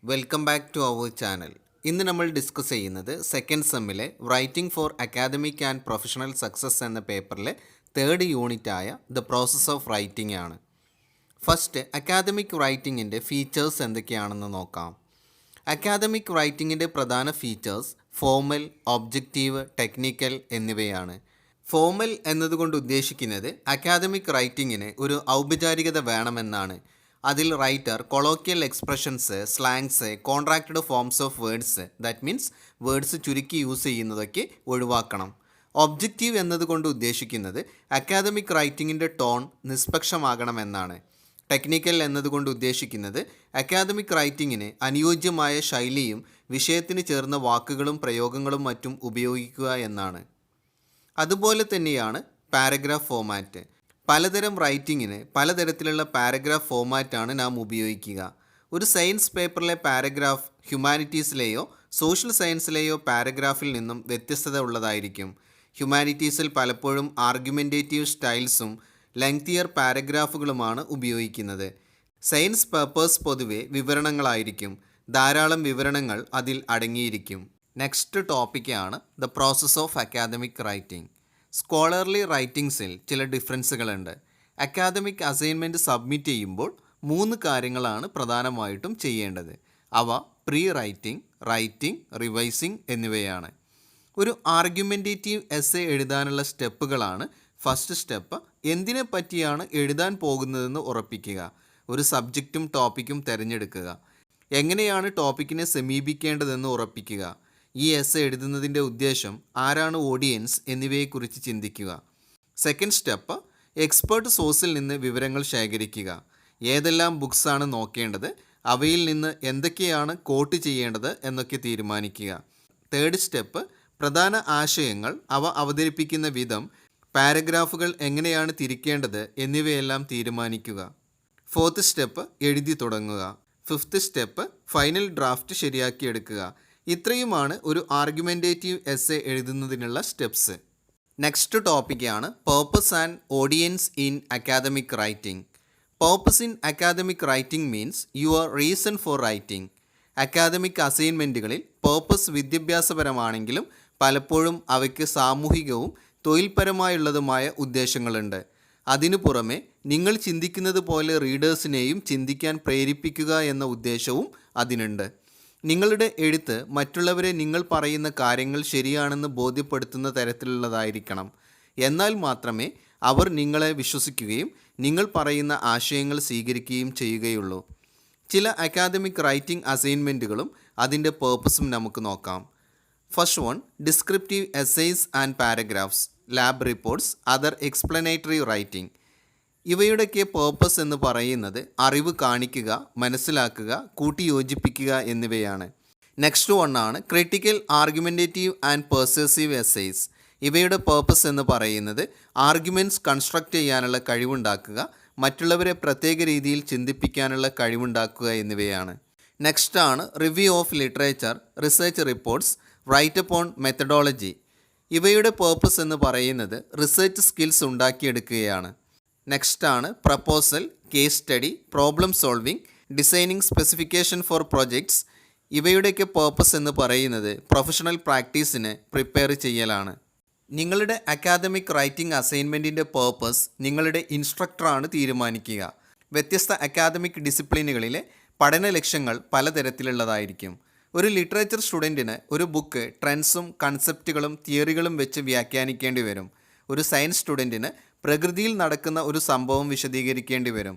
Welcome back to our channel. ഇന്ന് നമ്മൾ discuss ചെയ്യുന്നത് സെക്കൻഡ് സെമ്മിലെ writing for academic and professional success എന്ന പേപ്പറിലെ തേർഡ് യൂണിറ്റായ ദ പ്രോസസ് ഓഫ് റൈറ്റിംഗ് ആണ്. ഫസ്റ്റ്, അക്കാദമിക് റൈറ്റിങ്ങിൻ്റെ ഫീച്ചേഴ്സ് എന്തൊക്കെയാണെന്ന് നോക്കാം. അക്കാദമിക് റൈറ്റിങ്ങിൻ്റെ പ്രധാന ഫീച്ചേഴ്സ് ഫോർമൽ, ഒബ്ജക്റ്റീവ്, ടെക്നിക്കൽ എന്നിവയാണ്. ഫോർമൽ എന്നതുകൊണ്ട് ഉദ്ദേശിക്കുന്നത് അക്കാദമിക് റൈറ്റിങ്ങിന് ഒരു ഔപചാരികത വേണമെന്നാണ്. അതിൽ writer colloquial expressions, slangs, contracted forms of words, that means words ചുരുക്കി യൂസ് ചെയ്യുന്നതൊക്കെ ഒഴിവാക്കണം. ഒബ്ജക്റ്റീവ് എന്നതുകൊണ്ട് ഉദ്ദേശിക്കുന്നത് അക്കാദമിക് റൈറ്റിങ്ങിൻ്റെ ടോൺ നിഷ്പക്ഷമാകണമെന്നാണ്. ടെക്നിക്കൽ എന്നതുകൊണ്ട് ഉദ്ദേശിക്കുന്നത് അക്കാദമിക് റൈറ്റിങ്ങിന് അനുയോജ്യമായ ശൈലിയും വിഷയത്തിന് ചേർന്ന വാക്കുകളും പ്രയോഗങ്ങളും മറ്റും ഉപയോഗിക്കുക എന്നാണ്. അതുപോലെ തന്നെയാണ് പാരഗ്രാഫ് ഫോമാറ്റ്. പലതരം റൈറ്റിങ്ങിന് പലതരത്തിലുള്ള പാരഗ്രാഫ് ഫോമാറ്റാണ് നാം ഉപയോഗിക്കുക. ഒരു സയൻസ് പേപ്പറിലെ പാരഗ്രാഫ് ഹ്യൂമാനിറ്റീസിലെയോ സോഷ്യൽ സയൻസിലെയോ പാരഗ്രാഫിൽ നിന്നും വ്യത്യസ്തത ഉള്ളതായിരിക്കും. ഹ്യൂമാനിറ്റീസിൽ പലപ്പോഴും ആർഗ്യുമെൻറ്റേറ്റീവ് സ്റ്റൈൽസും ലെങ്തിയർ പാരഗ്രാഫുകളുമാണ് ഉപയോഗിക്കുന്നത്. സയൻസ് പേപ്പേഴ്സ് പൊതുവെ വിവരണങ്ങളായിരിക്കും. ധാരാളം വിവരണങ്ങൾ അതിൽ അടങ്ങിയിരിക്കും. നെക്സ്റ്റ് ടോപ്പിക്കാണ് the process of academic writing. Scholarly റൈറ്റിംഗ്സിൽ ചില ഡിഫറൻസുകളുണ്ട്. അക്കാദമിക് അസൈൻമെൻറ്റ് സബ്മിറ്റ് ചെയ്യുമ്പോൾ 3 കാര്യങ്ങളാണ് പ്രധാനമായിട്ടും ചെയ്യേണ്ടത്. അവ പ്രീ റൈറ്റിംഗ്, റൈറ്റിംഗ്, റിവൈസിംഗ് എന്നിവയാണ്. ഒരു ആർഗ്യുമെൻറ്റേറ്റീവ് എസ്സേ എഴുതാനുള്ള സ്റ്റെപ്പുകളാണ്. ഫസ്റ്റ് സ്റ്റെപ്പ്, എന്തിനെ പറ്റിയാണ് എഴുതാൻ പോകുന്നതെന്ന് ഉറപ്പിക്കുക. ഒരു സബ്ജക്റ്റും ടോപ്പിക്കും തിരഞ്ഞെടുക്കുക. എങ്ങനെയാണ് ടോപ്പിക്കിനെ സമീപിക്കേണ്ടതെന്ന് ഉറപ്പിക്കുക. ഈ എസ്സേ എഴുതുന്നതിൻ്റെ ഉദ്ദേശം, ആരാണ് ഓഡിയൻസ് എന്നിവയെക്കുറിച്ച് ചിന്തിക്കുക. സെക്കൻഡ് സ്റ്റെപ്പ്, എക്സ്പേർട്ട് സോഴ്സിൽ നിന്ന് വിവരങ്ങൾ ശേഖരിക്കുക. ഏതെല്ലാം ബുക്സാണ് നോക്കേണ്ടത്, അവയിൽ നിന്ന് എന്തൊക്കെയാണ് കോട്ട് ചെയ്യേണ്ടത് എന്നൊക്കെ തീരുമാനിക്കുക. തേർഡ് സ്റ്റെപ്പ്, പ്രധാന ആശയങ്ങൾ, അവ അവതരിപ്പിക്കുന്ന വിധം, പാരഗ്രാഫുകൾ എങ്ങനെയാണ് തിരിക്കേണ്ടത് എന്നിവയെല്ലാം തീരുമാനിക്കുക. ഫോർത്ത് സ്റ്റെപ്പ്, എഴുതി തുടങ്ങുക. ഫിഫ്ത്ത് സ്റ്റെപ്പ്, ഫൈനൽ ഡ്രാഫ്റ്റ് ശരിയാക്കിയെടുക്കുക. ഇത്രയുമാണ് ഒരു ആർഗ്യുമെൻറ്റേറ്റീവ് എസ്സേ എഴുതുന്നതിനുള്ള സ്റ്റെപ്സ്. നെക്സ്റ്റ് ടോപ്പിക്കാണ് purpose and audience in academic writing. Purpose in academic writing means your reason for writing. Academic അസൈൻമെൻറ്റുകളിൽ പേർപ്പസ് വിദ്യാഭ്യാസപരമാണെങ്കിലും പലപ്പോഴും അവയ്ക്ക് സാമൂഹികവും തൊഴിൽപരമായുള്ളതുമായ ഉദ്ദേശങ്ങളുണ്ട്. അതിനു പുറമെ നിങ്ങൾ ചിന്തിക്കുന്നത് പോലെ റീഡേഴ്സിനെയും ചിന്തിക്കാൻ പ്രേരിപ്പിക്കുക എന്ന ഉദ്ദേശവും അതിനുണ്ട്. നിങ്ങളുടെ എഴുത്ത് മറ്റുള്ളവരെ നിങ്ങൾ പറയുന്ന കാര്യങ്ങൾ ശരിയാണെന്ന് ബോധ്യപ്പെടുത്തുന്ന തരത്തിലുള്ളതായിരിക്കണം. എന്നാൽ മാത്രമേ അവർ നിങ്ങളെ വിശ്വസിക്കുകയും നിങ്ങൾ പറയുന്ന ആശയങ്ങൾ സ്വീകരിക്കുകയും ചെയ്യുകയുള്ളൂ. ചില അക്കാദമിക് റൈറ്റിംഗ് അസൈൻമെൻറ്റുകളും അതിൻ്റെ പേർപ്പസും നമുക്ക് നോക്കാം. First one, descriptive essays and paragraphs, lab reports, other explanatory writing. ഇവയുടെയൊക്കെ പേർപ്പസ് എന്ന് പറയുന്നത് അറിവ് കാണിക്കുക, മനസ്സിലാക്കുക, കൂട്ടിയോജിപ്പിക്കുക എന്നിവയാണ്. നെക്സ്റ്റ് വണ്ണാണ് critical, argumentative and persuasive essays. ഇവയുടെ പേർപ്പസ് എന്ന് പറയുന്നത് ആർഗ്യുമെൻറ്റ്സ് കൺസ്ട്രക്റ്റ് ചെയ്യാനുള്ള കഴിവുണ്ടാക്കുക, മറ്റുള്ളവരെ പ്രത്യേക രീതിയിൽ ചിന്തിപ്പിക്കാനുള്ള കഴിവുണ്ടാക്കുക എന്നിവയാണ്. നെക്സ്റ്റ് ആണ് review of literature, research reports, write upon methodology. ഇവയുടെ പേർപ്പസ് എന്ന് പറയുന്നത് റിസർച്ച് സ്കിൽസ് ഉണ്ടാക്കിയെടുക്കുകയാണ്. നെക്സ്റ്റ് ആണ് proposal, case study, problem solving, designing specification for projects. ഇവയുടെയൊക്കെ പേർപ്പസ് എന്ന് പറയുന്നത് പ്രൊഫഷണൽ പ്രാക്ടീസിന് പ്രിപ്പയർ ചെയ്യലാണ്. നിങ്ങളുടെ അക്കാദമിക് റൈറ്റിംഗ് അസൈൻമെൻറ്റിൻ്റെ പേർപ്പസ് നിങ്ങളുടെ ഇൻസ്ട്രക്ടറാണ് തീരുമാനിക്കുക. വ്യത്യസ്ത അക്കാദമിക് ഡിസിപ്ലിനുകളിലെ പഠന ലക്ഷ്യങ്ങൾ പലതരത്തിലുള്ളതായിരിക്കും. ഒരു ലിറ്ററേച്ചർ സ്റ്റുഡൻറ്റിന് ഒരു ബുക്ക് ട്രെൻഡ്സും കൺസെപ്റ്റുകളും തിയറികളും വെച്ച് വ്യാഖ്യാനിക്കേണ്ടി വരും. ഒരു സയൻസ് സ്റ്റുഡൻറ്റിന് പ്രകൃതിയിൽ നടക്കുന്ന ഒരു സംഭവം വിശദീകരിക്കേണ്ടി വരും.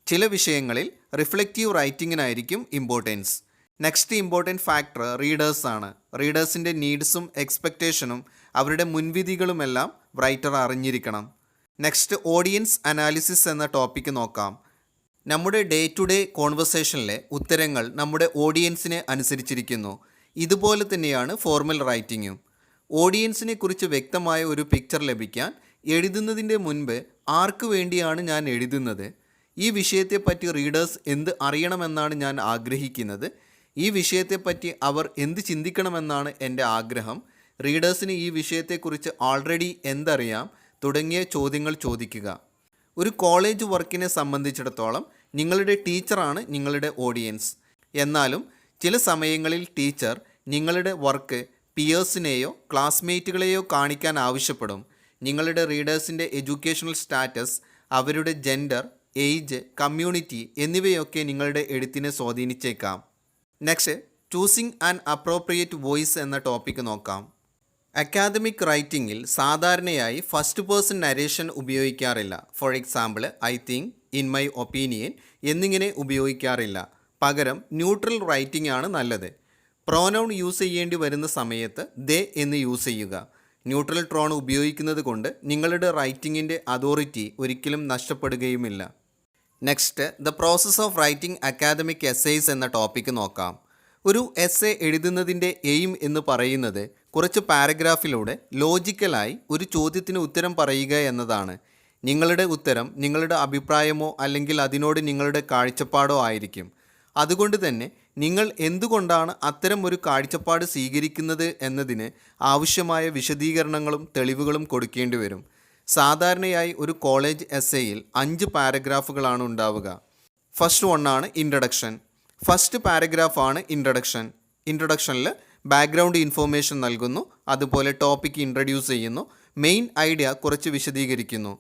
ചില വിഷയങ്ങളിൽ റിഫ്ലക്റ്റീവ് റൈറ്റിങ്ങിനായിരിക്കും ഇമ്പോർട്ടൻസ്. നെക്സ്റ്റ് ഇമ്പോർട്ടൻറ്റ് ഫാക്ടർ റീഡേഴ്സാണ്. റീഡേഴ്സിൻ്റെ നീഡ്സും എക്സ്പെക്റ്റേഷനും അവരുടെ മുൻവിധികളുമെല്ലാം റൈറ്റർ അറിഞ്ഞിരിക്കണം. നെക്സ്റ്റ്, ഓഡിയൻസ് അനാലിസിസ് എന്ന ടോപ്പിക്ക് നോക്കാം. നമ്മുടെ ഡേ ടു ഡേ കോൺവെർസേഷനിലെ ഉത്തരങ്ങൾ നമ്മുടെ ഓഡിയൻസിനെ അനുസരിച്ചിരിക്കുന്നു. ഇതുപോലെ തന്നെയാണ് ഫോർമൽ റൈറ്റിങ്ങും. ഓഡിയൻസിനെ കുറിച്ച് വ്യക്തമായ ഒരു പിക്ചർ ലഭിക്കാൻ എഴുതുന്നതിൻ്റെ മുൻപ് ആർക്ക് വേണ്ടിയാണ് ഞാൻ എഴുതുന്നത്, ഈ വിഷയത്തെപ്പറ്റി റീഡേഴ്സ് എന്ത് അറിയണമെന്നാണ് ഞാൻ ആഗ്രഹിക്കുന്നത്, ഈ വിഷയത്തെപ്പറ്റി അവർ എന്ത് ചിന്തിക്കണമെന്നാണ് എൻ്റെ ആഗ്രഹം, റീഡേഴ്സിന് ഈ വിഷയത്തെക്കുറിച്ച് ഓൾറെഡി എന്തറിയാം തുടങ്ങിയ ചോദ്യങ്ങൾ ചോദിക്കുക. ഒരു കോളേജ് വർക്കിനെ സംബന്ധിച്ചിടത്തോളം നിങ്ങളുടെ ടീച്ചറാണ് നിങ്ങളുടെ ഓഡിയൻസ്. എന്നാലും ചില സമയങ്ങളിൽ ടീച്ചർ നിങ്ങളുടെ വർക്ക് പിയേഴ്സിനെയോ ക്ലാസ്മേറ്റുകളെയോ കാണിക്കാൻ ആവശ്യപ്പെടും. നിങ്ങളുടെ റീഡേഴ്സിൻ്റെ എഡ്യൂക്കേഷണൽ സ്റ്റാറ്റസ്, അവരുടെ ജെൻഡർ, ഏജ്, കമ്മ്യൂണിറ്റി എന്നിവയൊക്കെ നിങ്ങളുടെ എഴുത്തിനെ സ്വാധീനിച്ചേക്കാം. Next, choosing an appropriate voice എന്ന ടോപ്പിക്ക് നോക്കാം. അക്കാദമിക് റൈറ്റിങ്ങിൽ സാധാരണയായി ഫസ്റ്റ് പേഴ്സൺ നരേഷൻ ഉപയോഗിക്കാറില്ല. For example, I think, in my opinion എന്നിങ്ങനെ ഉപയോഗിക്കാറില്ല. പകരം ന്യൂട്രൽ റൈറ്റിംഗ് ആണ് നല്ലത്. പ്രോനൗൺ യൂസ് ചെയ്യേണ്ടി വരുന്ന സമയത്ത് ദേ എന്ന് യൂസ് ചെയ്യുക. ന്യൂട്രൽ ടോൺ ഉപയോഗിക്കുന്നത് കൊണ്ട് നിങ്ങളുടെ റൈറ്റിങ്ങിൻ്റെ അതോറിറ്റി ഒരിക്കലും നഷ്ടപ്പെടുകയുമില്ല. Next, the process of writing academic essays എന്ന ടോപ്പിക്ക് നോക്കാം. ഒരു എസ്സേ എഴുതുന്നതിൻ്റെ എയിം എന്ന് പറയുന്നത് കുറച്ച് പാരഗ്രാഫിലൂടെ ലോജിക്കലായി ഒരു ചോദ്യത്തിന് ഉത്തരം പറയുക എന്നതാണ്. നിങ്ങളുടെ ഉത്തരം നിങ്ങളുടെ അഭിപ്രായമോ അല്ലെങ്കിൽ അതിനോട് നിങ്ങളുടെ കാഴ്ചപ്പാടോ ആയിരിക്കും. അതുകൊണ്ട് തന്നെ നിങ്ങൾ എന്തുകൊണ്ടാണ് അത്തരം ഒരു കാഴ്ചപ്പാട് സ്വീകരിക്കുന്നത് എന്നതിന് ആവശ്യമായ വിശദീകരണങ്ങളും തെളിവുകളും കൊടുക്കേണ്ടി വരും. സാധാരണയായി ഒരു കോളേജ് എസ്സേയിൽ 5 പാരഗ്രാഫുകളാണ് ഉണ്ടാവുക. ഫസ്റ്റ് വണ്ണാണ് ഇൻട്രഡക്ഷൻ. ഫസ്റ്റ് പാരഗ്രാഫാണ് ഇൻട്രഡക്ഷൻ. ഇൻട്രഡക്ഷനിൽ ബാക്ക്ഗ്രൗണ്ട് ഇൻഫോർമേഷൻ നൽകുന്നു, അതുപോലെ ടോപ്പിക്ക് ഇൻട്രൊഡ്യൂസ് ചെയ്യുന്നു, മെയിൻ ഐഡിയ കുറച്ച് വിശദീകരിക്കുന്നു.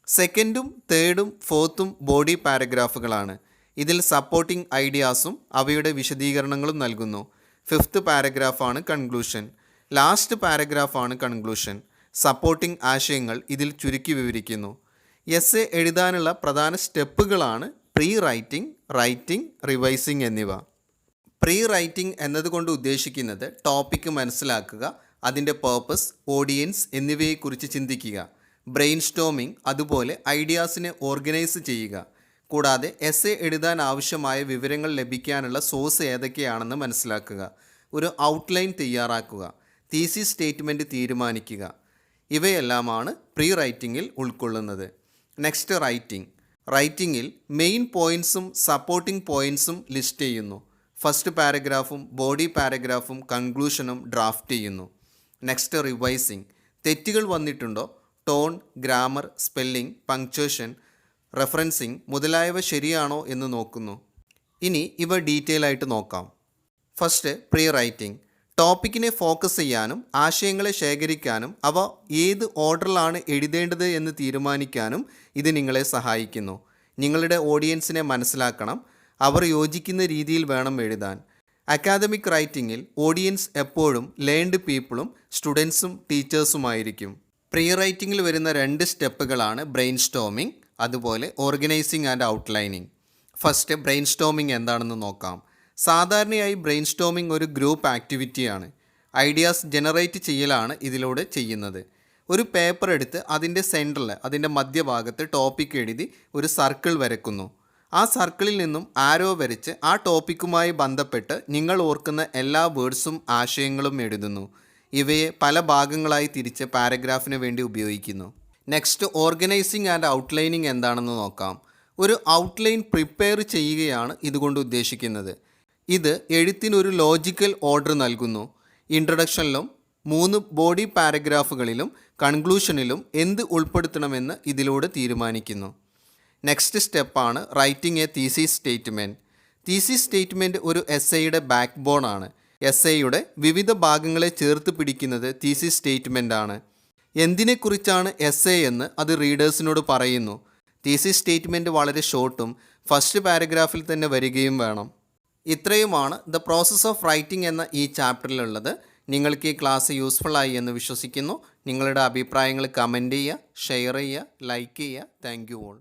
സെക്കൻഡും തേർഡും ഫോർത്തും ബോഡി പാരഗ്രാഫുകളാണ്. ഇതിൽ സപ്പോർട്ടിംഗ് ഐഡിയാസും അവയുടെ വിശദീകരണങ്ങളും നൽകുന്നു. ഫിഫ്ത്ത് പാരഗ്രാഫാണ് കൺക്ലൂഷൻ. ലാസ്റ്റ് പാരഗ്രാഫാണ് കൺക്ലൂഷൻ. സപ്പോർട്ടിംഗ് ആശയങ്ങൾ ഇതിൽ ചുരുക്കി വിവരിക്കുന്നു. എസ്സേ എഴുതാനുള്ള പ്രധാന സ്റ്റെപ്പുകളാണ് പ്രീ റൈറ്റിംഗ്, റൈറ്റിംഗ്, റിവൈസിംഗ് എന്നിവ. പ്രീ റൈറ്റിംഗ് എന്നതുകൊണ്ട് ഉദ്ദേശിക്കുന്നത് ടോപ്പിക്ക് മനസ്സിലാക്കുക, അതിൻ്റെ പേർപ്പസ്, ഓഡിയൻസ് എന്നിവയെക്കുറിച്ച് ചിന്തിക്കുക. ബ്രെയിൻ സ്റ്റോമിംഗ്, അതുപോലെ ഐഡിയാസിനെ ഓർഗനൈസ് ചെയ്യുക. കൂടാതെ എസ്സേ എഴുതാൻ ആവശ്യമായ വിവരങ്ങൾ ലഭിക്കാനുള്ള സോഴ്സ് ഏതൊക്കെയാണെന്ന് മനസ്സിലാക്കുക. ഒരു ഔട്ട്ലൈൻ തയ്യാറാക്കുക. തീസിസ് സ്റ്റേറ്റ്മെൻറ്റ് തീരുമാനിക്കുക. ഇവയെല്ലാമാണ് പ്രീ റൈറ്റിങ്ങിൽ ഉൾക്കൊള്ളുന്നത്. Next, writing. റൈറ്റിങ്ങിൽ മെയിൻ പോയിൻറ്സും സപ്പോർട്ടിംഗ് പോയിൻറ്സും ലിസ്റ്റ് ചെയ്യുന്നു. ഫസ്റ്റ് പാരഗ്രാഫും ബോഡി പാരഗ്രാഫും കൺക്ലൂഷനും ഡ്രാഫ്റ്റ് ചെയ്യുന്നു. Next, revising. തെറ്റുകൾ വന്നിട്ടുണ്ടോ, tone, grammar, spelling, punctuation, referencing മുതലായവ ശരിയാണോ എന്ന് നോക്കുന്നു. ഇനി ഇവ ഡീറ്റെയിൽ ആയിട്ട് നോക്കാം. First, pre writing. ടോപ്പിക്കിനെ ഫോക്കസ് ചെയ്യാനും ആശയങ്ങളെ ശേഖരിക്കാനും അവ ഏത് ഓർഡറിലാണ് എഴുതേണ്ടത് എന്ന് തീരുമാനിക്കാനും ഇത് നിങ്ങളെ സഹായിക്കുന്നു. നിങ്ങളുടെ ഓഡിയൻസിനെ മനസ്സിലാക്കണം, അവർ യോജിക്കുന്ന രീതിയിൽ വേണം എഴുതാൻ. അക്കാദമിക് റൈറ്റിങ്ങിൽ ഓഡിയൻസ് എപ്പോഴും ലേൺഡ് പീപ്പിളും സ്റ്റുഡൻസും ടീച്ചേഴ്സുമായിരിക്കും. പ്രീ റൈറ്റിങ്ങിൽ വരുന്ന 2 സ്റ്റെപ്പുകളാണ് ബ്രെയിൻ സ്റ്റോമിംഗ്, അതുപോലെ organising and outlining. First, brain storming എന്താണെന്ന് നോക്കാം. സാധാരണയായി ബ്രെയിൻ സ്റ്റോമിംഗ് ഒരു ഗ്രൂപ്പ് ആക്ടിവിറ്റിയാണ്. ഐഡിയാസ് ജനറേറ്റ് ചെയ്യലാണ് ഇതിലൂടെ ചെയ്യുന്നത്. ഒരു പേപ്പർ എടുത്ത് അതിൻ്റെ സെൻറ്ററിൽ, അതിൻ്റെ മധ്യഭാഗത്ത് ടോപ്പിക് എഴുതി ഒരു സർക്കിൾ വരയ്ക്കുന്നു. ആ സർക്കിളിൽ നിന്നും ആരോ വരച്ച് ആ ടോപ്പിക്കുമായി ബന്ധപ്പെട്ട് നിങ്ങൾ ഓർക്കുന്ന എല്ലാ വേർഡ്സും ആശയങ്ങളും എഴുതുന്നു. ഇവയെ പല ഭാഗങ്ങളായി തിരിച്ച് പാരഗ്രാഫിന് വേണ്ടി ഉപയോഗിക്കുന്നു. നെക്സ്റ്റ്, ഓർഗനൈസിംഗ് ആൻഡ് ഔട്ട്ലൈനിങ് എന്താണെന്ന് നോക്കാം. ഒരു ഔട്ട്ലൈൻ പ്രിപ്പയർ ചെയ്യുകയാണ് ഇതുകൊണ്ട് ഉദ്ദേശിക്കുന്നത്. ഇത് എഴുത്തിനൊരു ലോജിക്കൽ ഓർഡർ നൽകുന്നു. ഇൻട്രൊഡക്ഷനിലും 3 ബോഡി പാരഗ്രാഫുകളിലും കൺക്ലൂഷനിലും എന്ത് ഉൾപ്പെടുത്തണമെന്ന് ഇതിലൂടെ തീരുമാനിക്കുന്നു. നെക്സ്റ്റ് സ്റ്റെപ്പാണ് writing a thesis statement. Thesis statement ഒരു എസ്സേയുടെ ബാക്ക് ബോൺ ആണ്. എസ്സേയുടെ വിവിധ ഭാഗങ്ങളെ ചേർത്ത് പിടിക്കുന്നത് തീസിസ് സ്റ്റേറ്റ്മെൻ്റ് ആണ്. എന്തിനെക്കുറിച്ചാണ് എസ്സേ എന്ന് അത് റീഡേഴ്സിനോട് പറയുന്നു. തീസിസ് സ്റ്റേറ്റ്മെൻറ്റ് വളരെ ഷോർട്ടും ഫസ്റ്റ് പാരഗ്രാഫിൽ തന്നെ വരികയും വേണം. ഇത്രയുമാണ് ദ പ്രോസസ് ഓഫ് റൈറ്റിംഗ് എന്ന ഈ ചാപ്റ്ററിലുള്ളത്. നിങ്ങൾക്ക് ഈ ക്ലാസ് യൂസ്ഫുൾ ആയി എന്ന് വിശ്വസിക്കുന്നു. നിങ്ങളുടെ അഭിപ്രായങ്ങൾ കമൻറ്റ് ചെയ്യുക, ഷെയർ ചെയ്യുക, ലൈക്ക് ചെയ്യുക. Thank you all.